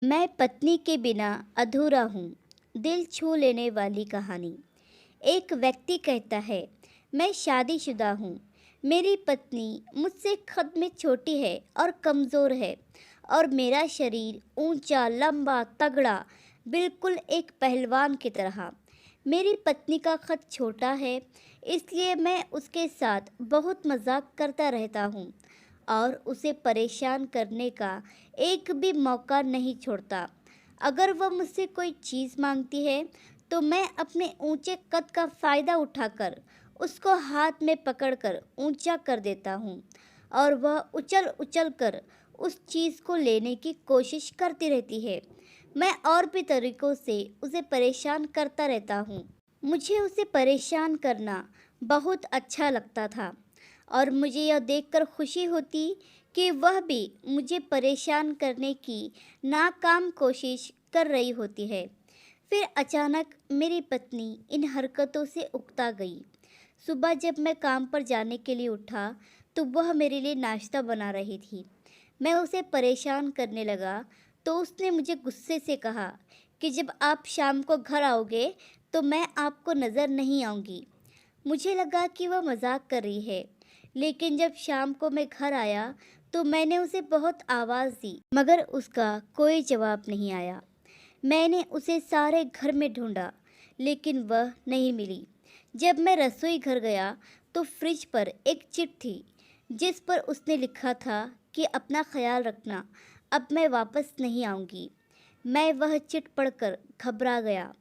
मैं पत्नी के बिना अधूरा हूँ। दिल छू लेने वाली कहानी। एक व्यक्ति कहता है, मैं शादीशुदा हूँ। मेरी पत्नी मुझसे कद में छोटी है और कमज़ोर है, और मेरा शरीर ऊंचा, लंबा, तगड़ा, बिल्कुल एक पहलवान की तरह। मेरी पत्नी का कद छोटा है, इसलिए मैं उसके साथ बहुत मजाक करता रहता हूँ और उसे परेशान करने का एक भी मौका नहीं छोड़ता। अगर वह मुझसे कोई चीज़ मांगती है, तो मैं अपने ऊंचे कद का फ़ायदा उठाकर उसको हाथ में पकड़कर ऊंचा कर देता हूँ, और वह उछल उछल कर उस चीज़ को लेने की कोशिश करती रहती है। मैं और भी तरीक़ों से उसे परेशान करता रहता हूँ। मुझे उसे परेशान करना बहुत अच्छा लगता था, और मुझे यह देखकर खुशी होती कि वह भी मुझे परेशान करने की नाकाम कोशिश कर रही होती है। फिर अचानक मेरी पत्नी इन हरकतों से उकता गई। सुबह जब मैं काम पर जाने के लिए उठा, तो वह मेरे लिए नाश्ता बना रही थी। मैं उसे परेशान करने लगा, तो उसने मुझे गुस्से से कहा कि जब आप शाम को घर आओगे, तो मैं आपको नज़र नहीं आऊँगी। मुझे लगा कि वह मजाक कर रही है, लेकिन जब शाम को मैं घर आया, तो मैंने उसे बहुत आवाज़ दी, मगर उसका कोई जवाब नहीं आया। मैंने उसे सारे घर में ढूंढा, लेकिन वह नहीं मिली। जब मैं रसोई घर गया, तो फ्रिज पर एक चिट थी, जिस पर उसने लिखा था कि अपना ख्याल रखना, अब मैं वापस नहीं आऊँगी। मैं वह चिट पढ़कर घबरा गया।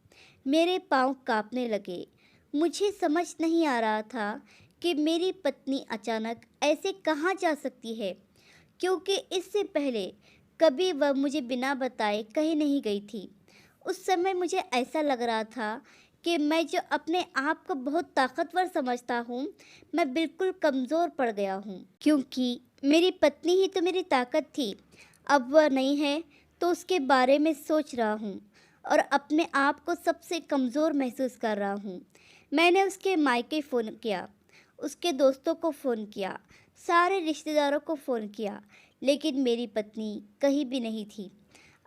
मेरे पाँव कांपने लगे। मुझे समझ नहीं आ रहा था कि मेरी पत्नी अचानक ऐसे कहाँ जा सकती है, क्योंकि इससे पहले कभी वह मुझे बिना बताए कहीं नहीं गई थी। उस समय मुझे ऐसा लग रहा था कि मैं जो अपने आप को बहुत ताकतवर समझता हूँ, मैं बिल्कुल कमज़ोर पड़ गया हूँ, क्योंकि मेरी पत्नी ही तो मेरी ताकत थी। अब वह नहीं है, तो उसके बारे में सोच रहा हूँ और अपने आप को सबसे कमज़ोर महसूस कर रहा हूँ। मैंने उसके मायके फ़ोन किया, उसके दोस्तों को फ़ोन किया, सारे रिश्तेदारों को फ़ोन किया, लेकिन मेरी पत्नी कहीं भी नहीं थी।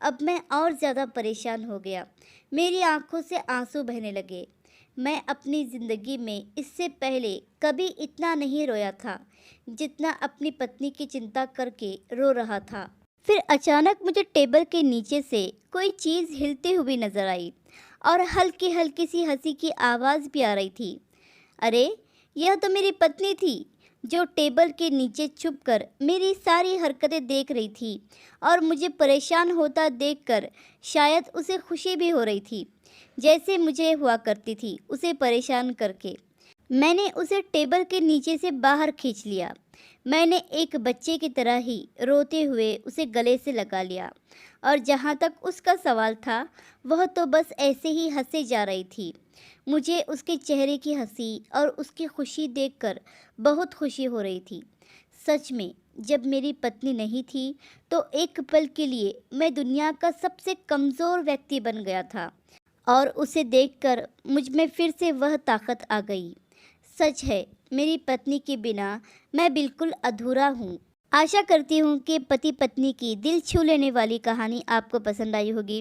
अब मैं और ज़्यादा परेशान हो गया। मेरी आंखों से आंसू बहने लगे। मैं अपनी ज़िंदगी में इससे पहले कभी इतना नहीं रोया था, जितना अपनी पत्नी की चिंता करके रो रहा था। फिर अचानक मुझे टेबल के नीचे से कोई चीज़ हिलती हुई नज़र आई, और हल्की हल्की सी हंसी की आवाज़ भी आ रही थी। अरे, यह तो मेरी पत्नी थी, जो टेबल के नीचे छुपकर मेरी सारी हरकतें देख रही थी, और मुझे परेशान होता देखकर शायद उसे खुशी भी हो रही थी, जैसे मुझे हुआ करती थी उसे परेशान करके। मैंने उसे टेबल के नीचे से बाहर खींच लिया। मैंने एक बच्चे की तरह ही रोते हुए उसे गले से लगा लिया, और जहाँ तक उसका सवाल था, वह तो बस ऐसे ही हंसे जा रही थी। मुझे उसके चेहरे की हंसी और उसकी खुशी देखकर बहुत खुशी हो रही थी। सच में, जब मेरी पत्नी नहीं थी, तो एक पल के लिए मैं दुनिया का सबसे कमज़ोर व्यक्ति बन गया था, और उसे देखकर मुझ में फिर से वह ताकत आ गई। सच है, मेरी पत्नी के बिना मैं बिल्कुल अधूरा हूँ। आशा करती हूँ कि पति पत्नी की दिल छू लेने वाली कहानी आपको पसंद आई होगी।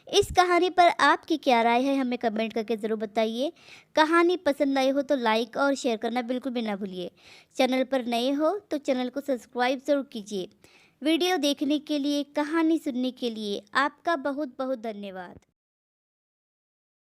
इस कहानी पर आपकी क्या राय है, हमें कमेंट करके ज़रूर बताइए। कहानी पसंद आई हो तो लाइक और शेयर करना बिल्कुल भी ना भूलिए। चैनल पर नए हो तो चैनल को सब्सक्राइब ज़रूर कीजिए। वीडियो देखने के लिए, कहानी सुनने के लिए आपका बहुत बहुत धन्यवाद।